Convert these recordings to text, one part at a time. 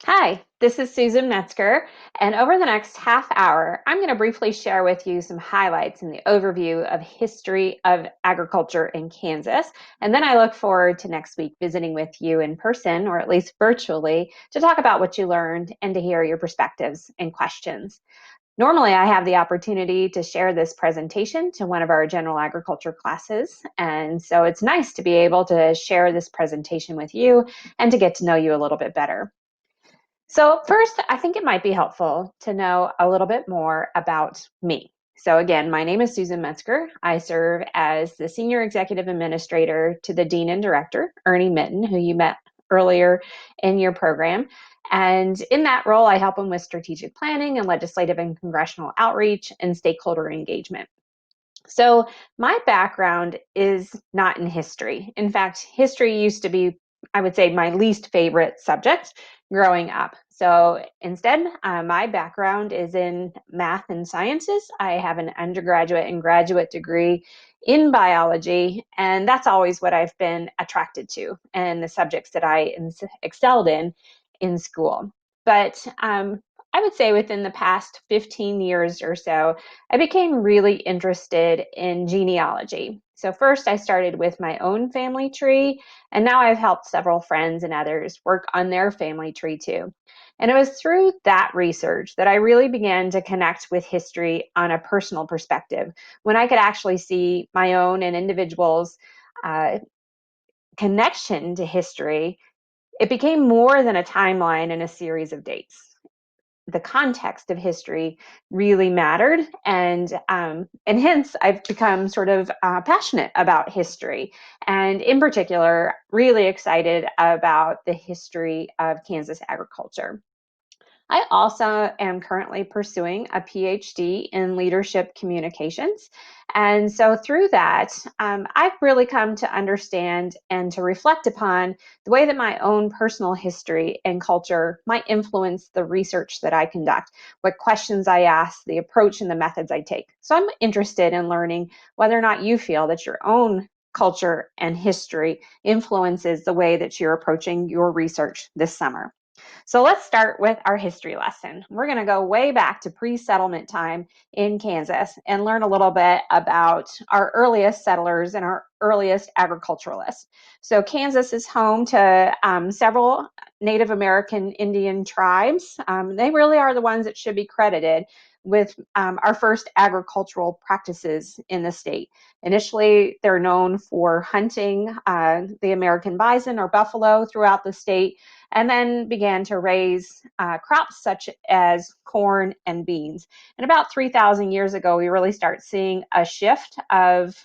Hi, this is Susan Metzger, and over the next half hour, I'm going to briefly share with you some highlights in the overview of history of agriculture in Kansas. And then I look forward to next week visiting with you in person, or at least virtually, to talk about what you learned and to hear your perspectives and questions. Normally, I have the opportunity to share this presentation to one of our general agriculture classes, and so it's nice to be able to share this presentation with you and to get to know you a little bit better. So, first, I think it might be helpful to know a little bit more about me. So, again, my name is Susan Metzger. I serve as the Senior Executive Administrator to the Dean and Director, Ernie Mitten, who you met earlier in your program. And in that role, I help him with strategic planning and legislative and congressional outreach and stakeholder engagement. So, my background is not in history. In fact, history used to be, I would say, my least favorite subject growing up. So, instead, my background is in math and sciences. I have an undergraduate and graduate degree in biology, and that's always what I've been attracted to and the subjects that I excelled in school. But I would say within the past 15 years or so, I became really interested in genealogy. So, first, I started with my own family tree, and now I've helped several friends and others work on their family tree too. And it was through that research that I really began to connect with history on a personal perspective, when I could actually see my own and individuals' uh, connection to history. It became more than a timeline and a series of dates. The context of history really mattered, and hence I've become sort of passionate about history, and in particular, really excited about the history of Kansas agriculture. I also am currently pursuing a PhD in leadership communications. And so, through that, I've really come to understand and to reflect upon the way that my own personal history and culture might influence the research that I conduct, what questions I ask, the approach, and the methods I take. So, I'm interested in learning whether or not you feel that your own culture and history influences the way that you're approaching your research this summer. So let's start with our history lesson. We're going to go way back to pre-settlement time in Kansas and learn a little bit about our earliest settlers and our earliest agriculturalists. So Kansas is home to several Native American Indian tribes. They really are the ones that should be credited with our first agricultural practices in the state. Initially, they're known for hunting the American bison or buffalo throughout the state, and then began to raise crops such as corn and beans. And about 3,000 years ago, we really start seeing a shift of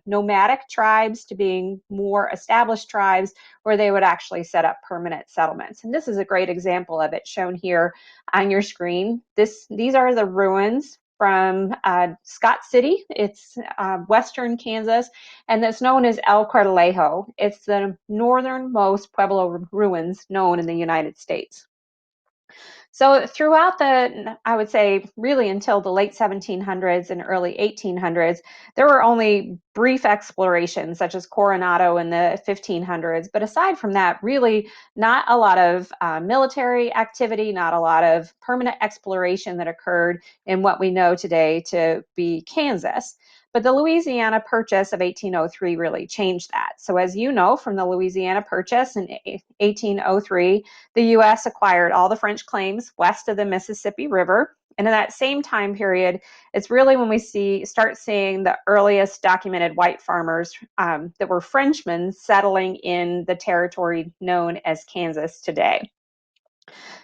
nomadic tribes to being more established tribes where they would actually set up permanent settlements. And this is a great example of it shown here on your screen. These are the ruins from Scott City. It's western Kansas, and that's known as El Cortalejo. It's the northernmost Pueblo ruins known in the United States. So throughout I would say really until the late 1700s and early 1800s, there were only brief explorations such as Coronado in the 1500s. But aside from that, really not a lot of military activity, not a lot of permanent exploration that occurred in what we know today to be Kansas. But the Louisiana Purchase of 1803 really changed that. So as you know from the Louisiana Purchase in 1803, the U.S. acquired all the French claims west of the Mississippi River. And in that same time period, it's really when we start seeing the earliest documented white farmers that were Frenchmen settling in the territory known as Kansas today.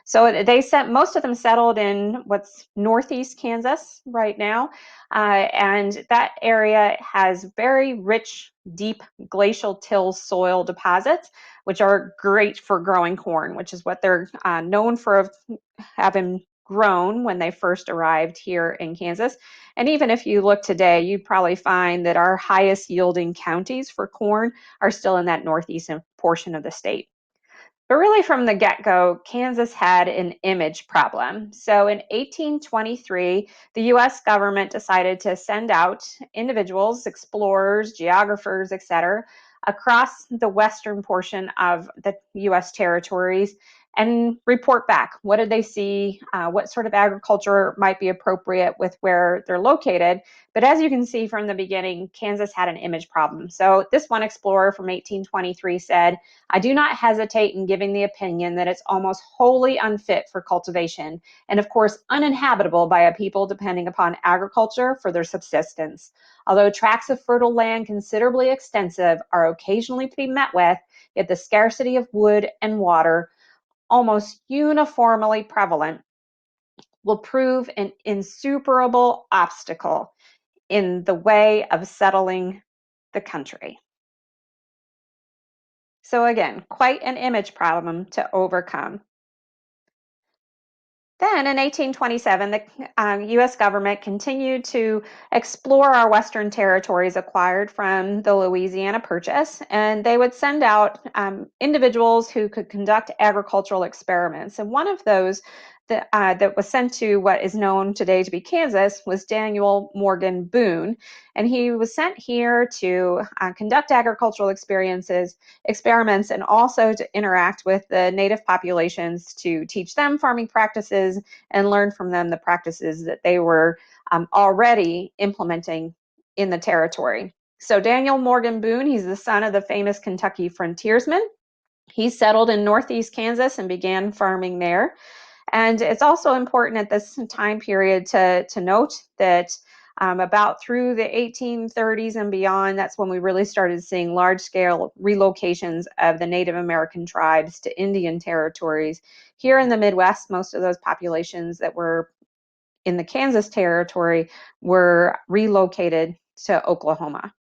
So most of them settled in what's northeast Kansas right now. And that area has very rich, deep glacial till soil deposits, which are great for growing corn, which is what they're known for having grown when they first arrived here in Kansas. And even if you look today, you'd probably find that our highest yielding counties for corn are still in that northeastern portion of the state. But really, from the get go, Kansas had an image problem. So in 1823, the US government decided to send out individuals, explorers, geographers, etc., across the western portion of the US territories and report back. What did they see? What sort of agriculture might be appropriate with where they're located? But as you can see from the beginning, Kansas had an image problem. So this one explorer from 1823 said, "I do not hesitate in giving the opinion that it's almost wholly unfit for cultivation, and of course uninhabitable by a people depending upon agriculture for their subsistence. Although tracts of fertile land considerably extensive are occasionally to be met with, yet the scarcity of wood and water, almost uniformly prevalent, will prove an insuperable obstacle in the way of settling the country." So again, quite an image problem to overcome. Then in 1827, the U.S. government continued to explore our Western territories acquired from the Louisiana Purchase, and they would send out individuals who could conduct agricultural experiments. And one of those that was sent to what is known today to be Kansas was Daniel Morgan Boone, and he was sent here to conduct agricultural experiments, and also to interact with the native populations to teach them farming practices and learn from them the practices that they were already implementing in the territory. So Daniel Morgan Boone, he's the son of the famous Kentucky frontiersman. He settled in northeast Kansas and began farming there. And it's also important at this time period to note that about through the 1830s and beyond, that's when we really started seeing large-scale relocations of the Native American tribes to Indian territories. Here in the Midwest, most of those populations that were in the Kansas territory were relocated to Oklahoma.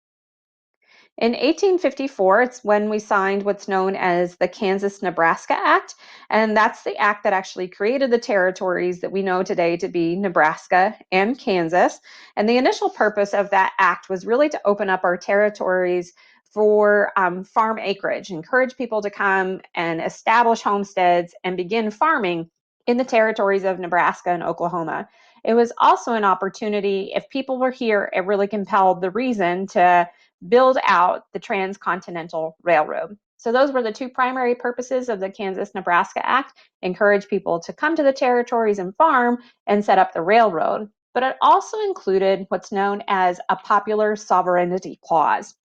In 1854, it's when we signed what's known as the Kansas-Nebraska Act, and that's the act that actually created the territories that we know today to be Nebraska and Kansas. And the initial purpose of that act was really to open up our territories for farm acreage, encourage people to come and establish homesteads and begin farming in the territories of Nebraska and Oklahoma. It was also an opportunity, if people were here, it really compelled the reason to build out the Transcontinental Railroad. So those were the two primary purposes of the Kansas-Nebraska Act: encourage people to come to the territories and farm, and set up the railroad. But it also included what's known as a popular sovereignty clause,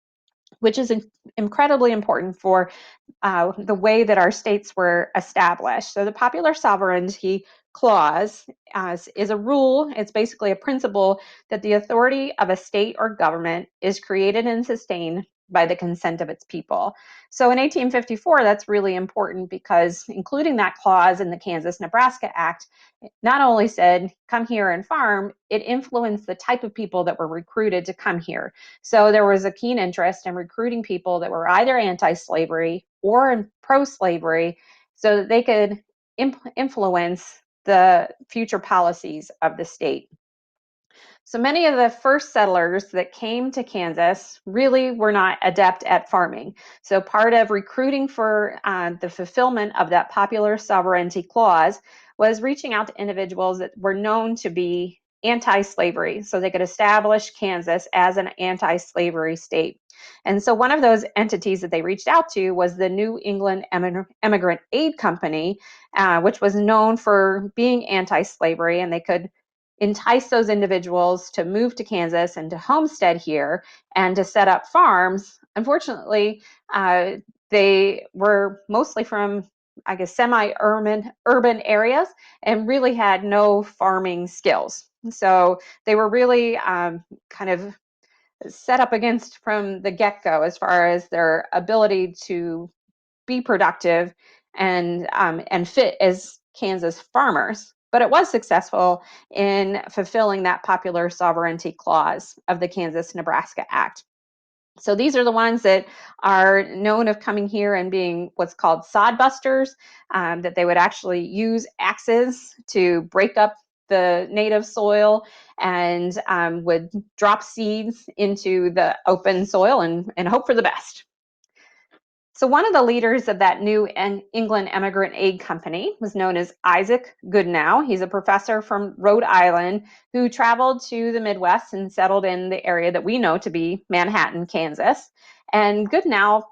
which is incredibly important for the way that our states were established. So the popular sovereignty clause is a rule, it's basically a principle that the authority of a state or government is created and sustained by the consent of its people. So in 1854, that's really important because including that clause in the Kansas-Nebraska Act not only said, come here and farm, it influenced the type of people that were recruited to come here. So there was a keen interest in recruiting people that were either anti-slavery or pro-slavery so that they could influence the future policies of the state. So many of the first settlers that came to Kansas really were not adept at farming. So part of recruiting for the fulfillment of that popular sovereignty clause was reaching out to individuals that were known to be anti-slavery, so they could establish Kansas as an anti-slavery state. And so one of those entities that they reached out to was the New England Emigrant Aid Company, which was known for being anti-slavery, and they could entice those individuals to move to Kansas and to homestead here and to set up farms. Unfortunately, they were mostly from, I guess, semi-urban areas and really had no farming skills. So they were really kind of set up against from the get-go as far as their ability to be productive and fit as Kansas farmers. But it was successful in fulfilling that popular sovereignty clause of the Kansas-Nebraska Act. So these are the ones that are known of coming here and being what's called sod busters, that they would actually use axes to break up the native soil and would drop seeds into the open soil and hope for the best. So one of the leaders of that New England Emigrant Aid Company was known as Isaac Goodnow. He's a professor from Rhode Island who traveled to the Midwest and settled in the area that we know to be Manhattan, Kansas. And Goodnow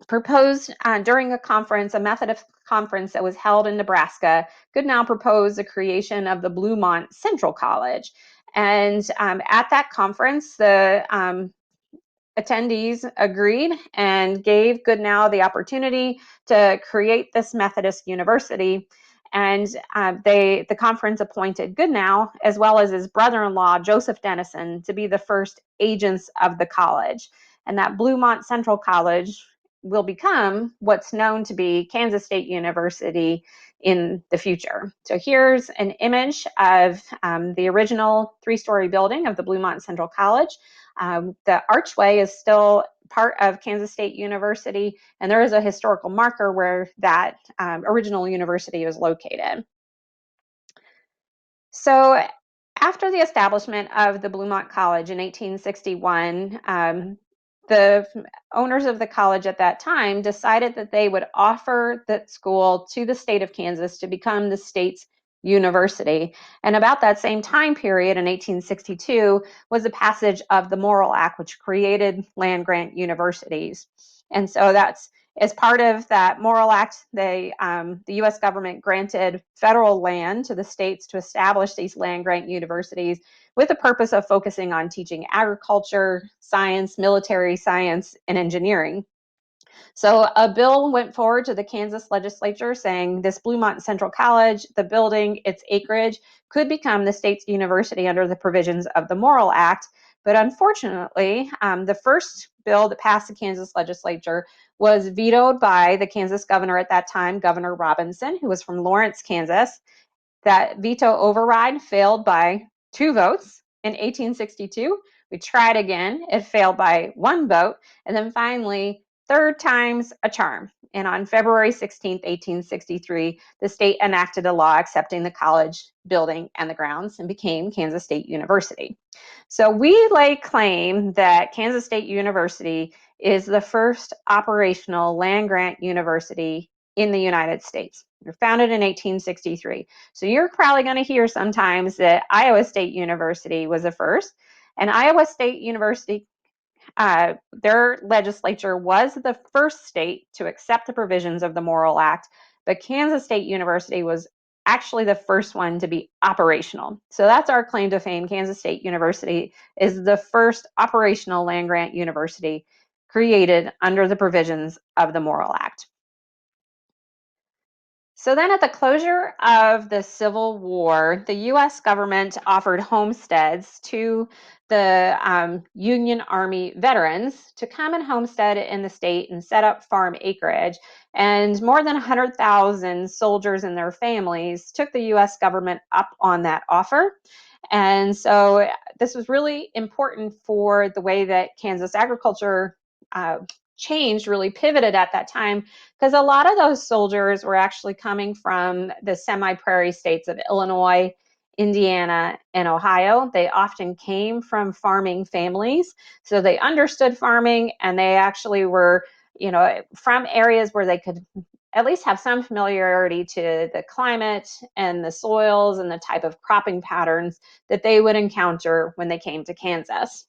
proposed during a Methodist conference that was held in Nebraska. Goodnow proposed the creation of the Bluemont Central College. And at that conference, the attendees agreed and gave Goodnow the opportunity to create this Methodist university. And the conference appointed Goodnow, as well as his brother-in-law, Joseph Dennison, to be the first agents of the college. And that Bluemont Central College will become what's known to be Kansas State University in the future. So here's an image of the original three-story building of the Bluemont Central College. The archway is still part of Kansas State University, and there is a historical marker where that original university was located. So after the establishment of the Bluemont College in 1861, the owners of the college at that time decided that they would offer that school to the state of Kansas to become the state's university. And about that same time period in 1862 was the passage of the Morrill Act, which created land-grant universities. And so that's as part of that Morrill Act, the U.S. government granted federal land to the states to establish these land-grant universities with the purpose of focusing on teaching agriculture, science, military science, and engineering. So a bill went forward to the Kansas legislature saying this Bluemont Central College, the building, its acreage, could become the state's university under the provisions of the Morrill Act. But unfortunately, the first bill that passed the Kansas legislature was vetoed by the Kansas governor at that time, Governor Robinson, who was from Lawrence, Kansas. That veto override failed by 2 votes in 1862. We tried again. It failed by 1 vote. And then finally, third time's a charm. And on February 16th, 1863, the state enacted a law accepting the college building and the grounds and became Kansas State University. So we lay claim that Kansas State University is the first operational land-grant university in the United States. They were founded in 1863. So you're probably going to hear sometimes that Iowa State University was the first. And Iowa State University, their legislature was the first state to accept the provisions of the Morrill Act, but Kansas State University was actually the first one to be operational. So that's our claim to fame. Kansas State University is the first operational land-grant university created under the provisions of the Morrill Act. So then at the closure of the Civil War, the U.S. government offered homesteads to the Union Army veterans to come and homestead in the state and set up farm acreage. And more than 100,000 soldiers and their families took the U.S. government up on that offer. And so this was really important for the way that Kansas agriculture changed, really pivoted at that time, because a lot of those soldiers were actually coming from the semi-prairie states of Illinois, Indiana, and Ohio. They often came from farming families, so they understood farming, and they actually were, from areas where they could at least have some familiarity to the climate and the soils and the type of cropping patterns that they would encounter when they came to Kansas.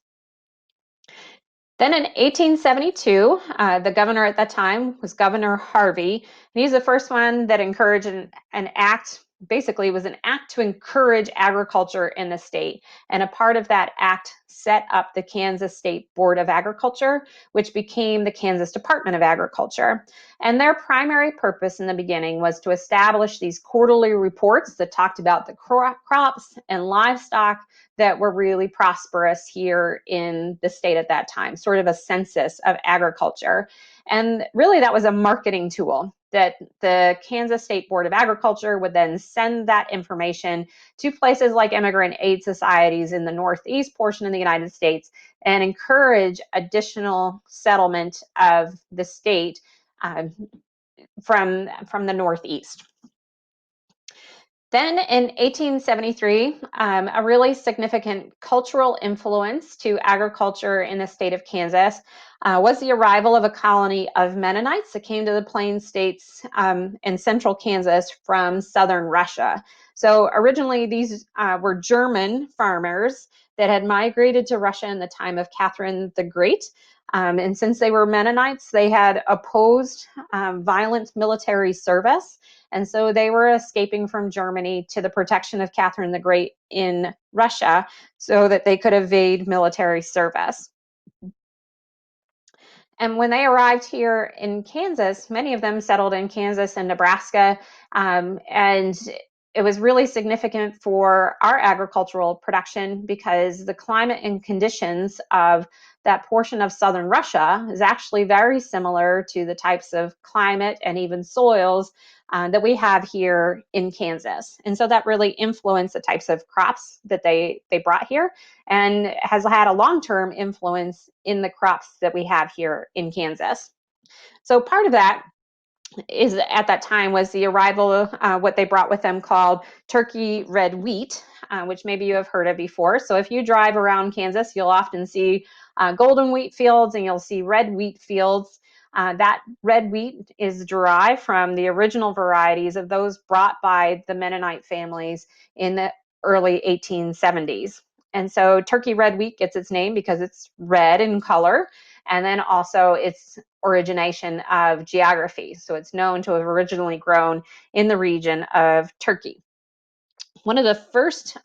Then in 1872, the governor at that time was Governor Harvey, and he's the first one that encouraged an act, basically was an act to encourage agriculture in the state. And a part of that act set up the Kansas State Board of Agriculture, which became the Kansas Department of Agriculture. And their primary purpose in the beginning was to establish these quarterly reports that talked about the crops and livestock that were really prosperous here in the state at that time, sort of a census of agriculture. And really that was a marketing tool that the Kansas State Board of Agriculture would then send that information to places like immigrant aid societies in the Northeast portion of the United States and encourage additional settlement of the state from the Northeast. Then in 1873, a really significant cultural influence to agriculture in the state of Kansas was the arrival of a colony of Mennonites that came to the Plains states in central Kansas from southern Russia. So originally these were German farmers that had migrated to Russia in the time of Catherine the Great. And since they were Mennonites, they had opposed violent military service. And so they were escaping from Germany to the protection of Catherine the Great in Russia so that they could evade military service. And when they arrived here in Kansas, many of them settled in Kansas and Nebraska. And it was really significant for our agricultural production because the climate and conditions of that portion of southern Russia is actually very similar to the types of climate and even soils that we have here in Kansas. And so that really influenced the types of crops that they brought here and has had a long-term influence in the crops that we have here in Kansas. So part of that is at that time was the arrival of what they brought with them called turkey red wheat, which maybe you have heard of before. So if you drive around Kansas, you'll often see golden wheat fields and you'll see red wheat fields. That red wheat is derived from the original varieties of those brought by the Mennonite families in the early 1870s. And so turkey red wheat gets its name because it's red in color, and then also its origination of geography. So it's known to have originally grown in the region of Turkey. One of the first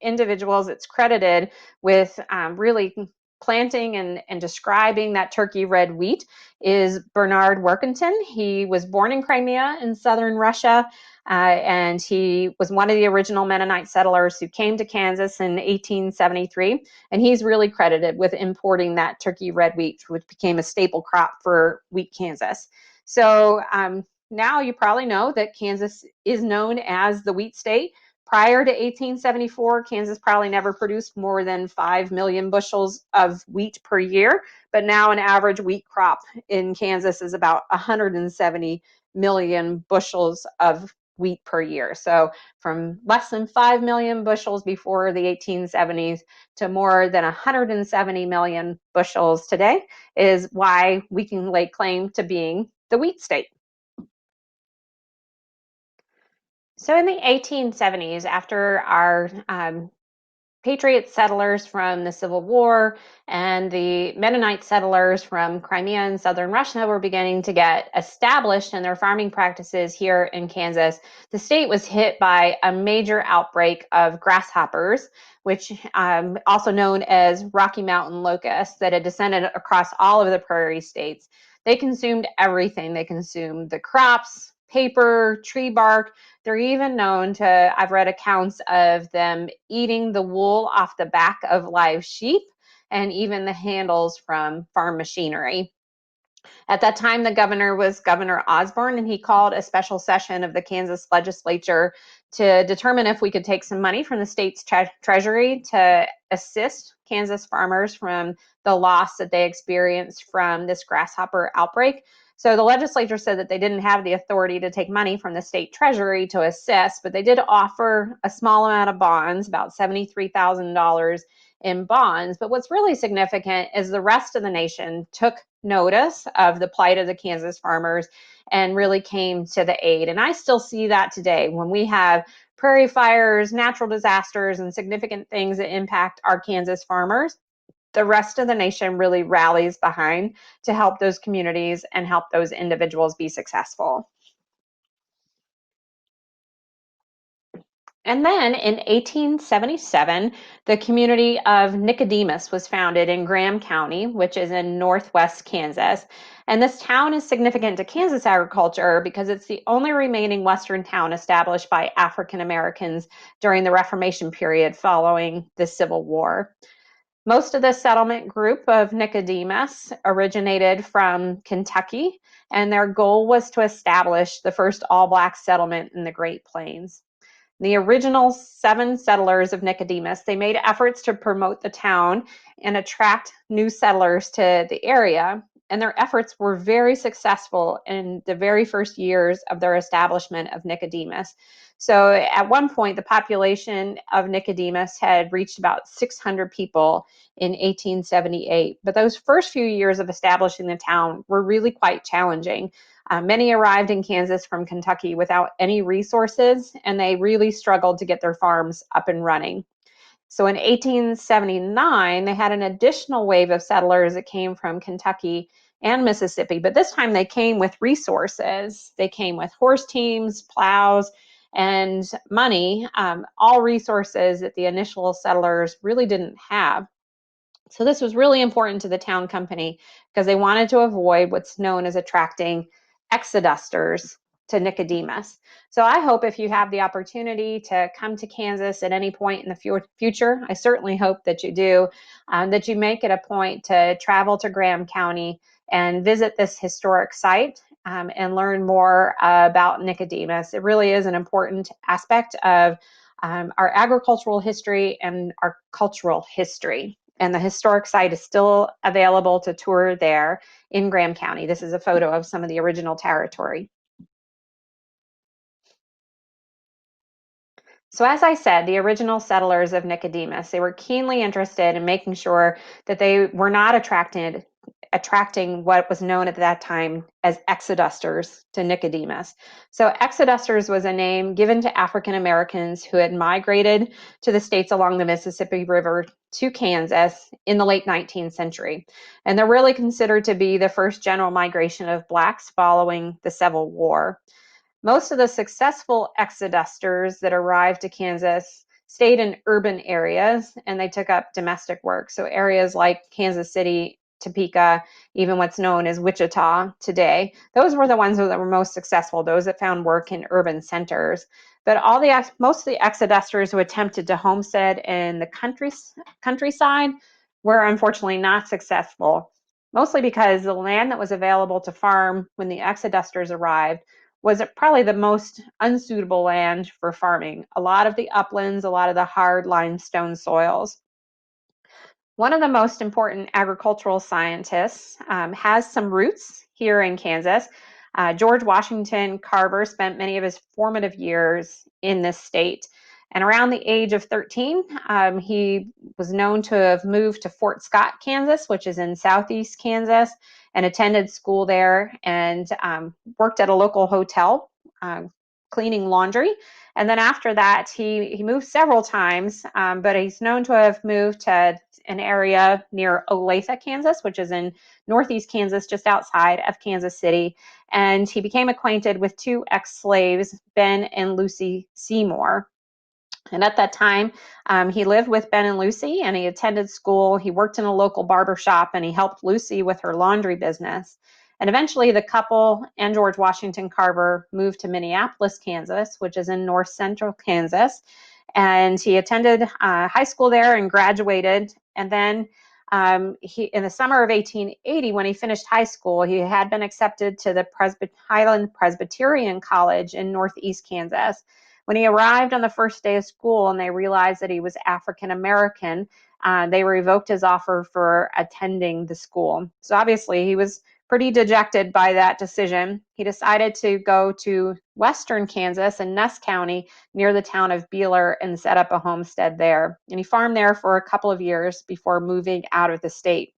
individuals that's credited with really planting and describing that turkey red wheat is Bernard Workington. He was born in Crimea in southern Russia, and he was one of the original Mennonite settlers who came to Kansas in 1873, and he's really credited with importing that turkey red wheat, which became a staple crop for wheat Kansas. So now you probably know that Kansas is known as the wheat state. Prior to 1874, Kansas probably never produced more than 5 million bushels of wheat per year, but now an average wheat crop in Kansas is about 170 million bushels of wheat per year. So from less than 5 million bushels before the 1870s to more than 170 million bushels today is why we can lay claim to being the wheat state. So in the 1870s, after our Patriot settlers from the Civil War and the Mennonite settlers from Crimea and southern Russia were beginning to get established in their farming practices here in Kansas, the state was hit by a major outbreak of grasshoppers, which also known as Rocky Mountain locusts, that had descended across all of the prairie states. They consumed everything. They consumed the crops, paper, tree bark. They're even known to, I've read accounts of them eating the wool off the back of live sheep and even the handles from farm machinery. At that time, the governor was Governor Osborne, and he called a special session of the Kansas legislature to determine if we could take some money from the state's treasury to assist Kansas farmers from the loss that they experienced from this grasshopper outbreak. So the legislature said that they didn't have the authority to take money from the state treasury to assist, but they did offer a small amount of bonds, about $73,000 in bonds. But what's really significant is the rest of the nation took notice of the plight of the Kansas farmers and really came to the aid. And I still see that today when we have prairie fires, natural disasters, and significant things that impact our Kansas farmers. The rest of the nation really rallies behind to help those communities and help those individuals be successful. And then in 1877, the community of Nicodemus was founded in Graham County, which is in northwest Kansas. And this town is significant to Kansas agriculture because it's the only remaining Western town established by African Americans during the Reformation period following the Civil War. Most of the settlement group of Nicodemus originated from Kentucky, and their goal was to establish the first all-black settlement in the Great Plains. The original 7 settlers of Nicodemus, they made efforts to promote the town and attract new settlers to the area, and their efforts were very successful in the very first years of their establishment of Nicodemus. So at one point, the population of Nicodemus had reached about 600 people in 1878. But those first few years of establishing the town were really quite challenging. Many arrived in Kansas from Kentucky without any resources, and they really struggled to get their farms up and running. So in 1879, they had an additional wave of settlers that came from Kentucky and Mississippi, but this time they came with resources. They came with horse teams, plows, and money, all resources that the initial settlers really didn't have. So this was really important to the town company because they wanted to avoid what's known as attracting exodusters to Nicodemus. So I hope if you have the opportunity to come to Kansas at any point in the future, I certainly hope that you do, that you make it a point to travel to Graham County and visit this historic site, and learn more about Nicodemus. It really is an important aspect of our agricultural history and our cultural history. And the historic site is still available to tour there in Graham County. This is a photo of some of the original territory. So as I said, the original settlers of Nicodemus, they were keenly interested in making sure that they were not attracting what was known at that time as exodusters to Nicodemus. So exodusters was a name given to African Americans who had migrated to the states along the Mississippi River to Kansas in the late 19th century. And they're really considered to be the first general migration of Blacks following the Civil War. Most of the successful exodusters that arrived to Kansas stayed in urban areas and they took up domestic work. So areas like Kansas City, Topeka, even what's known as Wichita today, those were the ones that were most successful, those that found work in urban centers. But most of the exodusters who attempted to homestead in the countryside were unfortunately not successful, mostly because the land that was available to farm when the exodusters arrived was probably the most unsuitable land for farming. A lot of the uplands, a lot of the hard limestone soils. One of the most important agricultural scientists has some roots here in Kansas. George Washington Carver spent many of his formative years in this state. And around the age of 13, he was known to have moved to Fort Scott, Kansas, which is in southeast Kansas, and attended school there and worked at a local hotel cleaning laundry. And then after that, he moved several times, but he's known to have moved to an area near Olathe, Kansas, which is in northeast Kansas, just outside of Kansas City. And he became acquainted with two ex-slaves, Ben and Lucy Seymour. And at that time, he lived with Ben and Lucy and he attended school. He worked in a local barber shop and he helped Lucy with her laundry business. And eventually, the couple and George Washington Carver moved to Minneapolis, Kansas, which is in north central Kansas. And he attended high school there and graduated. And then in the summer of 1880, when he finished high school, he had been accepted to the Highland Presbyterian College in northeast Kansas. When he arrived on the first day of school and they realized that he was African American, they revoked his offer for attending the school. So obviously he was pretty dejected by that decision. He decided to go to western Kansas in Ness County near the town of Beeler and set up a homestead there. And he farmed there for a couple of years before moving out of the state.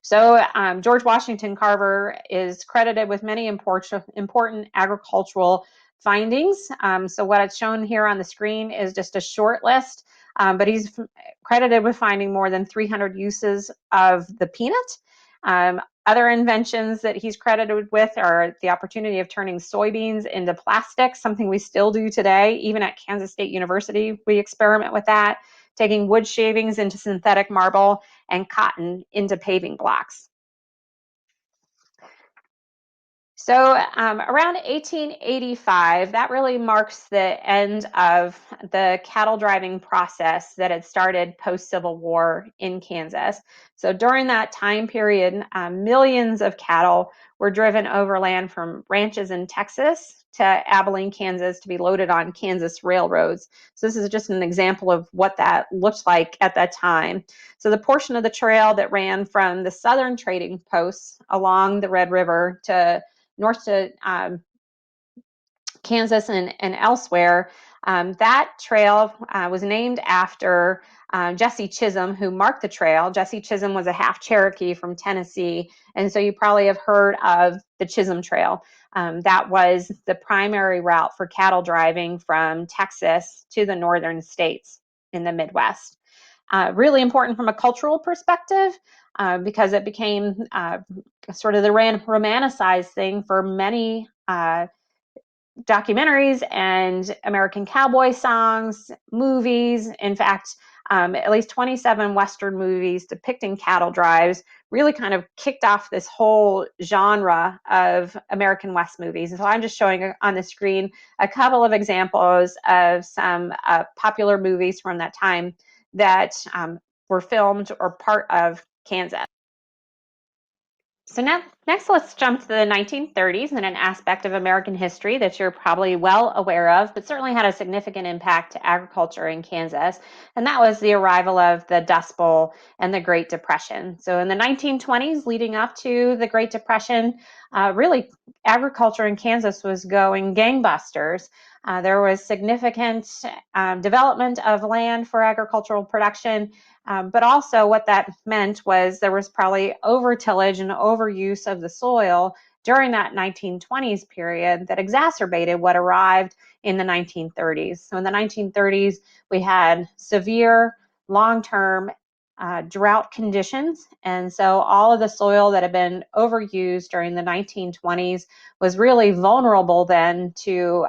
So George Washington Carver is credited with many important agricultural findings. So what it's shown here on the screen is just a short list, but he's credited with finding more than 300 uses of the peanut. Other inventions that he's credited with are the opportunity of turning soybeans into plastic, something we still do today. Even at Kansas State University, we experiment with that, taking wood shavings into synthetic marble and cotton into paving blocks. So around 1885, that really marks the end of the cattle driving process that had started post-Civil War in Kansas. So during that time period, millions of cattle were driven overland from ranches in Texas to Abilene, Kansas to be loaded on Kansas railroads. So this is just an example of what that looked like at that time. So the portion of the trail that ran from the southern trading posts along the Red River to north to Kansas and elsewhere. That trail was named after Jesse Chisholm, who marked the trail. Jesse Chisholm was a half Cherokee from Tennessee, and so you probably have heard of the Chisholm Trail. That was the primary route for cattle driving from Texas to the northern states. in the Midwest. Really important from a cultural perspective because it became sort of the romanticized thing for many documentaries and American cowboy songs, movies. In fact, at least 27 Western movies depicting cattle drives really kind of kicked off this whole genre of American West movies. And so I'm just showing on the screen a couple of examples of some popular movies from that time that were filmed or part of Kansas. So next, let's jump to the 1930s and an aspect of American history that you're probably well aware of, but certainly had a significant impact to agriculture in Kansas, and that was the arrival of the Dust Bowl and the Great Depression. So in the 1920s, leading up to the Great Depression, really agriculture in Kansas was going gangbusters. There was significant development of land for agricultural production. But also what that meant was there was probably over-tillage and overuse of the soil during that 1920s period that exacerbated what arrived in the 1930s. So in the 1930s, we had severe long-term drought conditions. And so all of the soil that had been overused during the 1920s was really vulnerable then to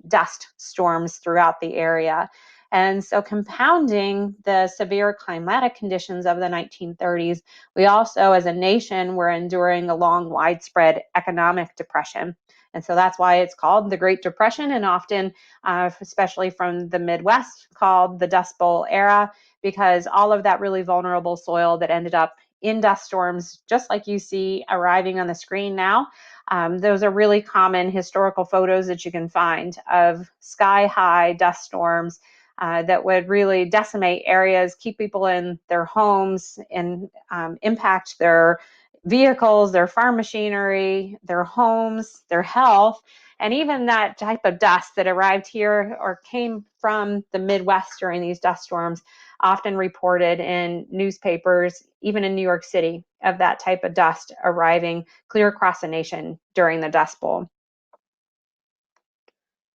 dust storms throughout the area. And so compounding the severe climatic conditions of the 1930s, we also as a nation were enduring a long, widespread economic depression. And so that's why it's called the Great Depression, and often, especially from the Midwest, called the Dust Bowl era, because all of that really vulnerable soil that ended up in dust storms, just like you see arriving on the screen now, those are really common historical photos that you can find of sky-high dust storms that would really decimate areas, keep people in their homes, and impact their vehicles, their farm machinery, their homes, their health, and even that type of dust that arrived here or came from the Midwest during these dust storms, often reported in newspapers, even in New York City, of that type of dust arriving clear across the nation during the Dust Bowl.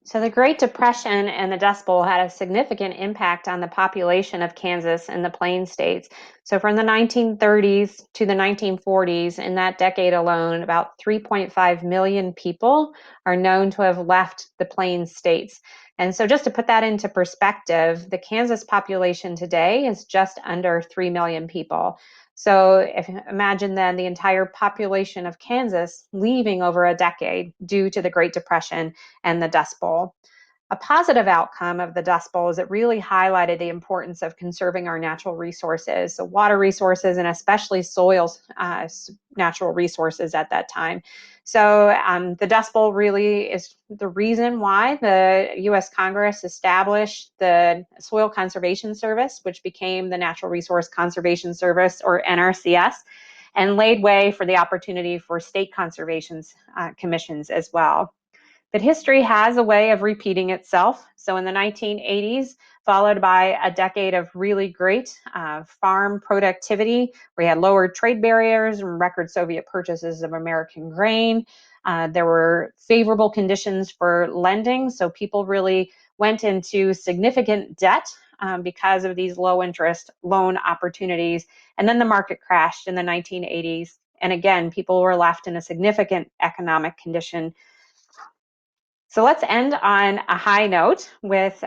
So the Great Depression and the Dust Bowl had a significant impact on the population of Kansas and the Plains states. So from the 1930s to the 1940s, in that decade alone, about 3.5 million people are known to have left the Plains states. And so just to put that into perspective, the Kansas population today is just under 3 million people. So imagine then the entire population of Kansas leaving over a decade due to the Great Depression and the Dust Bowl. A positive outcome of the Dust Bowl is it really highlighted the importance of conserving our natural resources, so water resources and especially soils, natural resources at that time. So the Dust Bowl really is the reason why the U.S. Congress established the Soil Conservation Service, which became the Natural Resource Conservation Service, or NRCS, and laid way for the opportunity for state conservation commissions as well. But history has a way of repeating itself. So in the 1980s, followed by a decade of really great farm productivity, we had lowered trade barriers and record Soviet purchases of American grain. There were favorable conditions for lending, so people really went into significant debt because of these low interest loan opportunities. And then the market crashed in the 1980s. And again, people were left in a significant economic condition. So let's end on a high note with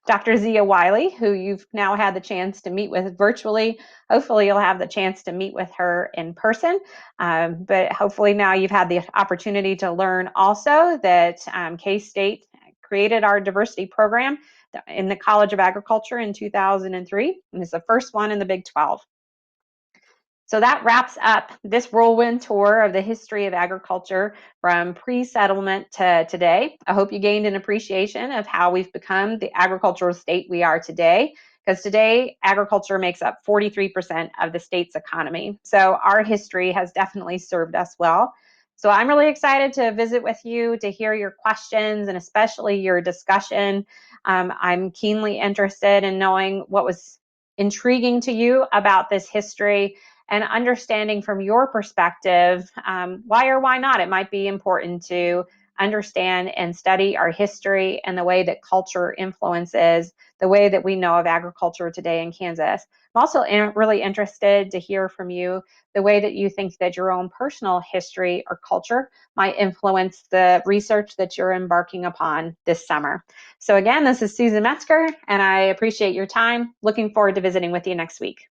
Dr. Zia Wiley, who you've now had the chance to meet with virtually. Hopefully you'll have the chance to meet with her in person, but hopefully now you've had the opportunity to learn also that K-State created our diversity program in the College of Agriculture in 2003, and it's the first one in the Big 12. So that wraps up this whirlwind tour of the history of agriculture from pre-settlement to today. I hope you gained an appreciation of how we've become the agricultural state we are today, because today agriculture makes up 43% of the state's economy. So our history has definitely served us well. So I'm really excited to visit with you, to hear your questions and especially your discussion. I'm keenly interested in knowing what was intriguing to you about this history, and understanding from your perspective why or why not it might be important to understand and study our history and the way that culture influences the way that we know of agriculture today in Kansas. I'm also really interested to hear from you the way that you think that your own personal history or culture might influence the research that you're embarking upon this summer. So again, this is Susan Metzger, and I appreciate your time. Looking forward to visiting with you next week.